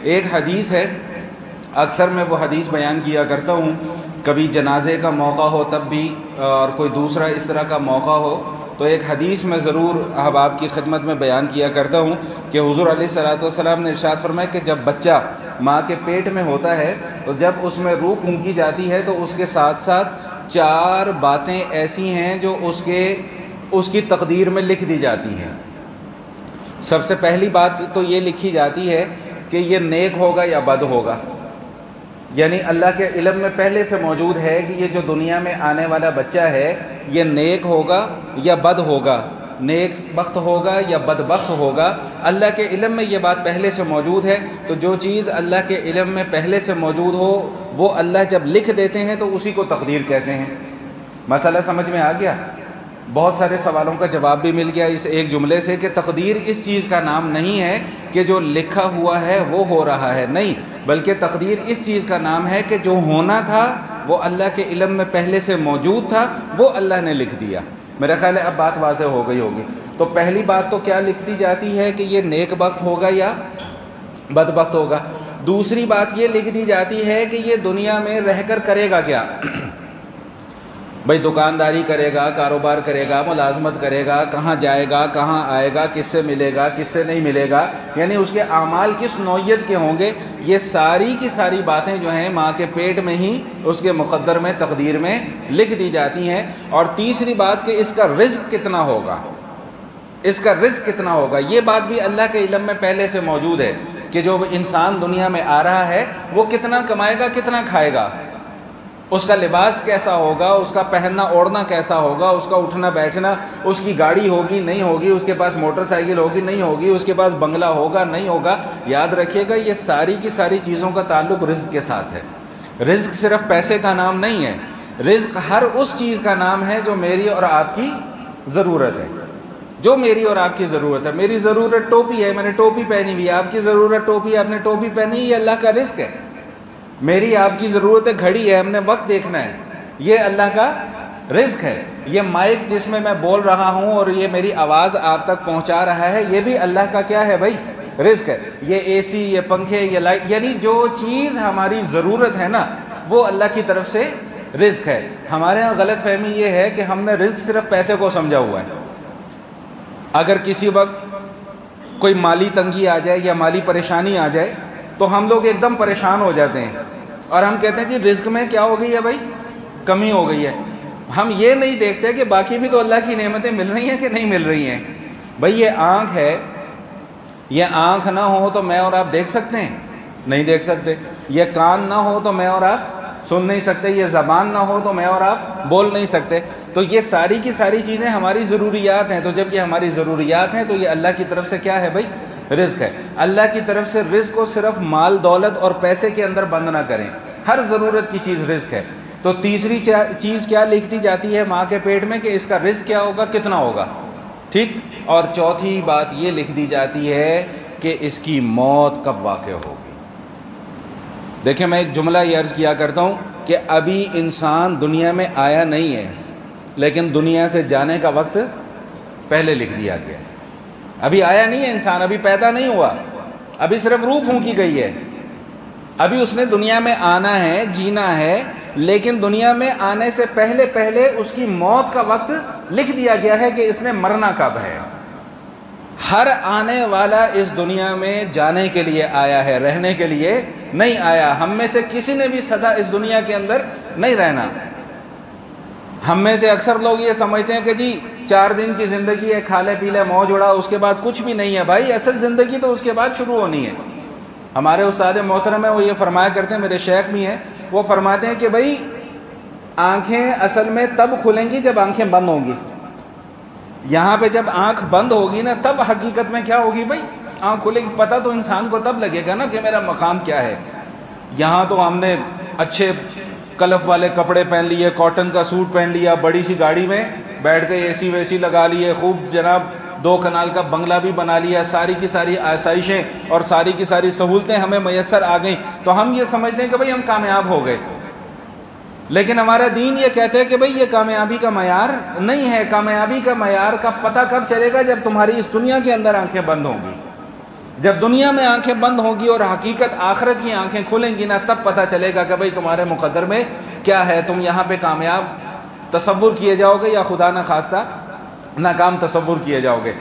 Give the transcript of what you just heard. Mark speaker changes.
Speaker 1: ایک حدیث ہے، اکثر میں وہ حدیث بیان کیا کرتا ہوں، کبھی جنازے کا موقع ہو تب بھی، اور کوئی دوسرا اس طرح کا موقع ہو تو ایک حدیث میں ضرور احباب کی خدمت میں بیان کیا کرتا ہوں کہ حضور علیہ الصلوۃ والسلام نے ارشاد فرمایا کہ جب بچہ ماں کے پیٹ میں ہوتا ہے تو جب اس میں روح پھونکی جاتی ہے تو اس کے ساتھ ساتھ 4 باتیں ایسی ہیں جو اس کی تقدیر میں لکھ دی جاتی ہیں۔ سب سے پہلی بات تو یہ لکھی جاتی ہے کہ یہ نیک ہوگا یا بد ہوگا، یعنی اللہ کے علم میں پہلے سے موجود ہے کہ یہ جو دنیا میں آنے والا بچہ ہے یہ نیک ہوگا یا بد ہوگا، نیک بخت ہوگا یا بد بخت ہوگا، اللہ کے علم میں یہ بات پہلے سے موجود ہے۔ تو جو چیز اللہ کے علم میں پہلے سے موجود ہو وہ اللہ جب لکھ دیتے ہیں تو اسی کو تقدیر کہتے ہیں۔ مسئلہ سمجھ میں آ گیا؟ بہت سارے سوالوں کا جواب بھی مل گیا اس ایک جملے سے کہ تقدیر اس چیز کا نام نہیں ہے کہ جو لکھا ہوا ہے وہ ہو رہا ہے، نہیں، بلکہ تقدیر اس چیز کا نام ہے کہ جو ہونا تھا وہ اللہ کے علم میں پہلے سے موجود تھا، وہ اللہ نے لکھ دیا۔ میرا خیال ہے اب بات واضح ہو گئی ہوگی۔ تو پہلی بات تو کیا لکھ دی جاتی ہے کہ یہ نیک بخت ہوگا یا بد بخت ہوگا۔ دوسری بات یہ لکھ دی جاتی ہے کہ یہ دنیا میں رہ کر کرے گا کیا، بھئی دکانداری کرے گا، کاروبار کرے گا، ملازمت کرے گا، کہاں جائے گا، کہاں آئے گا، کس سے ملے گا، کس سے نہیں ملے گا، یعنی اس کے اعمال کس نوعیت کے ہوں گے، یہ ساری کی ساری باتیں جو ہیں ماں کے پیٹ میں ہی اس کے مقدر میں تقدیر میں لکھ دی جاتی ہیں۔ اور تیسری بات کہ اس کا رزق کتنا ہوگا، اس کا رزق کتنا ہوگا، یہ بات بھی اللہ کے علم میں پہلے سے موجود ہے کہ جو انسان دنیا میں آ رہا ہے وہ کتنا کمائے گا، کتنا کھائے گا، اس کا لباس کیسا ہوگا، اس کا پہننا اوڑھنا کیسا ہوگا، اس کا اٹھنا بیٹھنا، اس کی گاڑی ہوگی نہیں ہوگی، اس کے پاس موٹر سائیکل ہوگی نہیں ہوگی، اس کے پاس بنگلہ ہوگا نہیں ہوگا۔ یاد رکھیے گا یہ ساری کی ساری چیزوں کا تعلق رزق کے ساتھ ہے۔ رزق صرف پیسے کا نام نہیں ہے، رزق ہر اس چیز کا نام ہے جو میری اور آپ کی ضرورت ہے، جو میری اور آپ کی ضرورت ہے۔ میری ضرورت ٹوپی ہے، میں نے ٹوپی پہنی ہوئی ہے، آپ کی ضرورت ٹوپی ہے، آپ نے ٹوپی پہنی، یہ اللہ کا رزق ہے۔ میری آپ کی ضرورت ہے گھڑی ہے، ہم نے وقت دیکھنا ہے، یہ اللہ کا رزق ہے۔ یہ مائک جس میں بول رہا ہوں اور یہ میری آواز آپ تک پہنچا رہا ہے یہ بھی اللہ کا کیا ہے بھائی، رزق ہے۔ یہ اے سی، یہ پنکھے، یہ لائٹ، یعنی جو چیز ہماری ضرورت ہے نا وہ اللہ کی طرف سے رزق ہے۔ ہمارے ہاں غلط فہمی یہ ہے کہ ہم نے رزق صرف پیسے کو سمجھا ہوا ہے۔ اگر کسی وقت کوئی مالی تنگی آ جائے یا مالی پریشانی آ جائے تو ہم لوگ ایک دم پریشان ہو جاتے ہیں اور ہم کہتے ہیں جی رزق میں کیا ہو گئی ہے بھائی، کمی ہو گئی ہے۔ ہم یہ نہیں دیکھتے کہ باقی بھی تو اللہ کی نعمتیں مل رہی ہیں کہ نہیں مل رہی ہیں۔ بھائی یہ آنکھ ہے، یہ آنکھ نہ ہو تو میں اور آپ دیکھ سکتے ہیں؟ نہیں دیکھ سکتے۔ یہ کان نہ ہو تو میں اور آپ سن نہیں سکتے، یہ زبان نہ ہو تو میں اور آپ بول نہیں سکتے۔ تو یہ ساری کی ساری چیزیں ہماری ضروریات ہیں، تو جب یہ ہماری ضروریات ہیں تو یہ اللہ کی طرف سے کیا ہے بھائی، رزق ہے۔ اللہ کی طرف سے رزق کو صرف مال دولت اور پیسے کے اندر بند نہ کریں، ہر ضرورت کی چیز رزق ہے۔ تو تیسری چیز کیا لکھ دی جاتی ہے ماں کے پیٹ میں کہ اس کا رزق کیا ہوگا، کتنا ہوگا، ٹھیک۔ اور چوتھی بات یہ لکھ دی جاتی ہے کہ اس کی موت کب واقع ہوگی۔ دیکھیں میں ایک جملہ یہ عرض کیا کرتا ہوں کہ ابھی انسان دنیا میں آیا نہیں ہے لیکن دنیا سے جانے کا وقت پہلے لکھ دیا گیا ہے۔ ابھی آیا نہیں ہے انسان، ابھی پیدا نہیں ہوا، ابھی صرف روح پھونکی گئی ہے، ابھی اس نے دنیا میں آنا ہے، جینا ہے، لیکن دنیا میں آنے سے پہلے اس کی موت کا وقت لکھ دیا گیا ہے کہ اس نے مرنا کب ہے۔ ہر آنے والا اس دنیا میں جانے کے لیے آیا ہے، رہنے کے لیے نہیں آیا۔ ہم میں سے کسی نے بھی سدا اس دنیا کے اندر نہیں رہنا۔ ہم میں سے اکثر لوگ یہ سمجھتے ہیں کہ جی 4 دن کی زندگی ہے، کھا لے پی لے موج اڑا، اس کے بعد کچھ بھی نہیں ہے۔ بھائی اصل زندگی تو اس کے بعد شروع ہونی ہے۔ ہمارے استاد محترم ہیں وہ یہ فرمایا کرتے ہیں، میرے شیخ بھی ہیں، وہ فرماتے ہیں کہ بھائی آنکھیں اصل میں تب کھلیں گی جب آنکھیں بند ہوں گی۔ یہاں پہ جب آنکھ بند ہوگی نا تب حقیقت میں کیا ہوگی بھائی، آنکھ کھلے گی۔ پتہ تو انسان کو تب لگے گا نا کہ میرا مقام کیا ہے۔ یہاں تو ہم نے اچھے کلف والے کپڑے پہن لیے، کاٹن کا سوٹ پہن لیا، بڑی سی گاڑی میں بیٹھ کے اے سی ویسی لگا لیے، خوب جناب 2 کنال کا بنگلہ بھی بنا لیا، ساری کی ساری آسائشیں اور ساری کی ساری سہولتیں ہمیں میسر آ گئیں، تو ہم یہ سمجھتے ہیں کہ بھئی ہم کامیاب ہو گئے۔ لیکن ہمارا دین یہ کہتا ہے کہ بھئی یہ کامیابی کا معیار نہیں ہے۔ کامیابی کا معیار کا پتہ کب چلے گا، جب تمہاری اس دنیا کے اندر آنکھیں بند ہوں گی۔ جب دنیا میں آنکھیں بند ہوں گی اور حقیقت آخرت کی آنکھیں کھلیں گی نا، تب پتہ چلے گا کہ بھئی تمہارے مقدر میں کیا ہے، تم یہاں پہ کامیاب تصور کیے جاؤ گے یا خدا نہ خواستہ ناکام تصور کیے جاؤ گے۔